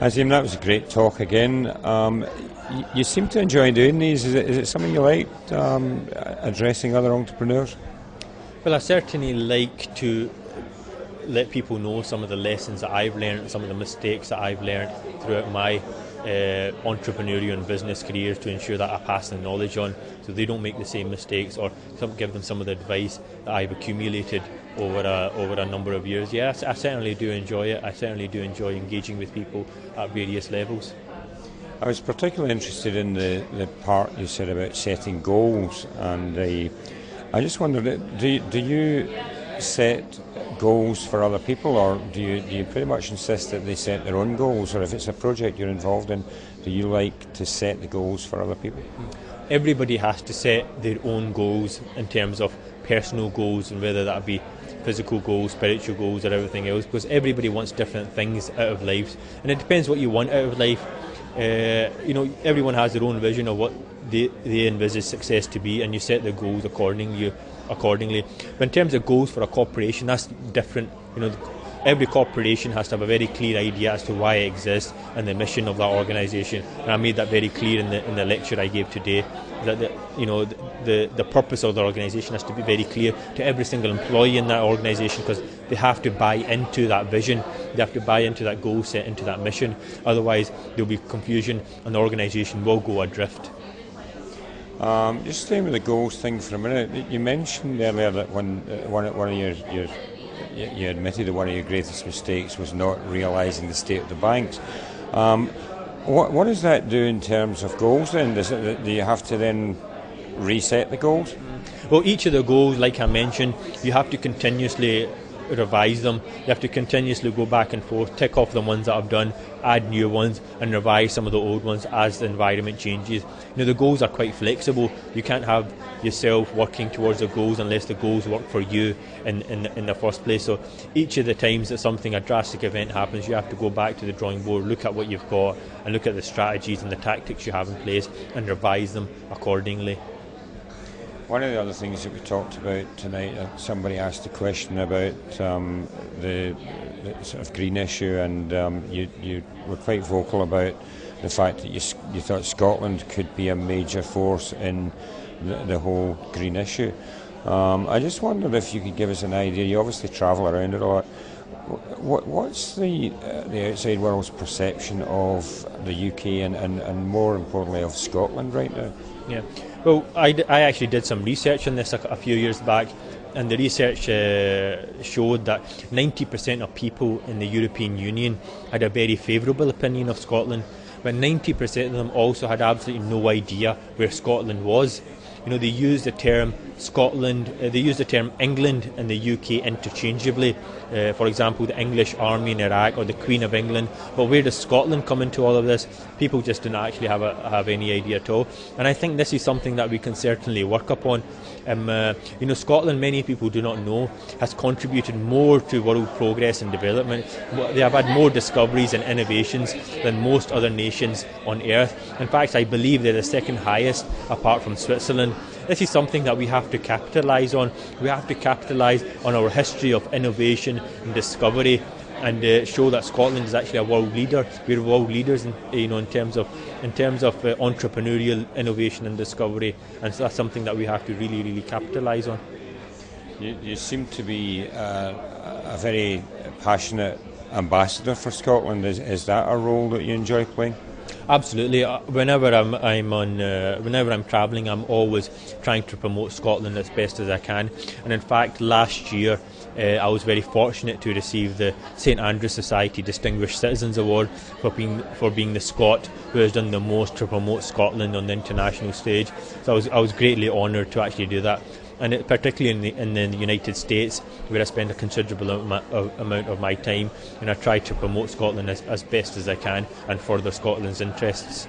Azeem, that was a great talk again. You seem to enjoy doing these. Is it something you like, addressing other entrepreneurs? Well, I certainly like to let people know some of the lessons that I've learned, some of the mistakes that I've learned throughout my entrepreneurial and business careers, to ensure that I pass the knowledge on so they don't make the same mistakes, or give them some of the advice that I've accumulated over a number of years. Yes, I certainly do enjoy it. I certainly do enjoy engaging with people at various levels. I was particularly interested in the part you said about setting goals, and I just wondered, do you set goals for other people, or do you pretty much insist that they set their own goals, or if it's a project you're involved in, do you like to set the goals for other people? Everybody has to set their own goals in terms of personal goals, and whether that be physical goals, spiritual goals, or everything else, because everybody wants different things out of life, and it depends what you want out of life. Everyone has their own vision of what they envisage success to be, and you set the goals accordingly. But in terms of goals for a corporation, that's different. Every corporation has to have a very clear idea as to why it exists and the mission of that organisation. And I made that very clear in the lecture I gave today. That the purpose of the organisation has to be very clear to every single employee in that organisation, because they have to buy into that vision. They have to buy into that goal set, into that mission. Otherwise, there'll be confusion, and the organisation will go adrift. Just staying with the goals thing for a minute, you mentioned earlier that you admitted that one of your greatest mistakes was not realising the state of the banks. What does that do in terms of goals then? Do you have to then reset the goals? Well, each of the goals, like I mentioned, you have to continuously revise them. You have to continuously go back and forth, tick off the ones that I've done, add new ones, and revise some of the old ones as the environment changes. The goals are quite flexible. You can't have yourself working towards the goals unless the goals work for you in the first place. So each of the times that a drastic event happens, you have to go back to the drawing board, look at what you've got, and look at the strategies and the tactics you have in place, and revise them accordingly. One of the other things that we talked about tonight, somebody asked a question about the sort of green issue, and you were quite vocal about the fact that you thought Scotland could be a major force in the whole green issue. I just wondered if you could give us an idea. You obviously travel around it a lot. What's the outside world's perception of the UK and more importantly of Scotland right now? Yeah. Well, I actually did some research on this a few years back, and the research showed that 90% of people in the European Union had a very favourable opinion of Scotland, but 90% of them also had absolutely no idea where Scotland was. They use the term Scotland, they use the term England and the UK interchangeably. For example, the English Army in Iraq or the Queen of England. But where does Scotland come into all of this? People just don't actually have any idea at all. And I think this is something that we can certainly work upon. Scotland, many people do not know, has contributed more to world progress and development. They have had more discoveries and innovations than most other nations on earth. In fact, I believe they're the second highest apart from Switzerland. This is something that we have to capitalise on. We have to capitalise on our history of innovation and discovery, and show that Scotland is actually a world leader. We're world leaders in terms of entrepreneurial innovation and discovery, and so that's something that we have to really, really capitalise on. You seem to be a very passionate ambassador for Scotland. Is that a role that you enjoy playing? Absolutely. Whenever I'm travelling, I'm always trying to promote Scotland as best as I can. And in fact, last year I was very fortunate to receive the St Andrews Society Distinguished Citizens Award for being the Scot who has done the most to promote Scotland on the international stage. So I was greatly honoured to actually do that. And particularly in the United States, where I spend a considerable amount of my time, and I try to promote Scotland as best as I can and further Scotland's interests.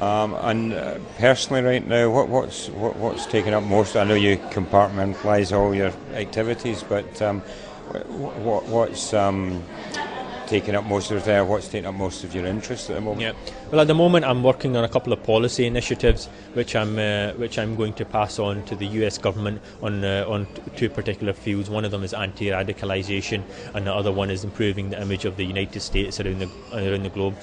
And personally, right now, what's taking up most? I know you compartmentalise all your activities, but what's taking up most of your time? What's taking up most of your interest at the moment? Yeah. Well, at the moment, I'm working on a couple of policy initiatives, which I'm going to pass on to the US government on two particular fields. One of them is anti-radicalisation, and the other one is improving the image of the United States around the globe.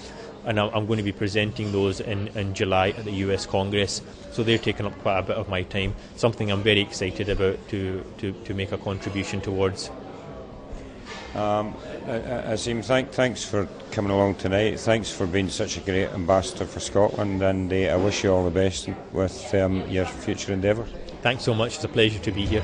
And I'm going to be presenting those in July at the US Congress. So they're taking up quite a bit of my time. Something I'm very excited about to make a contribution towards. Azeem, thanks for coming along tonight. Thanks for being such a great ambassador for Scotland, and I wish you all the best with your future endeavours. Thanks so much. It's a pleasure to be here.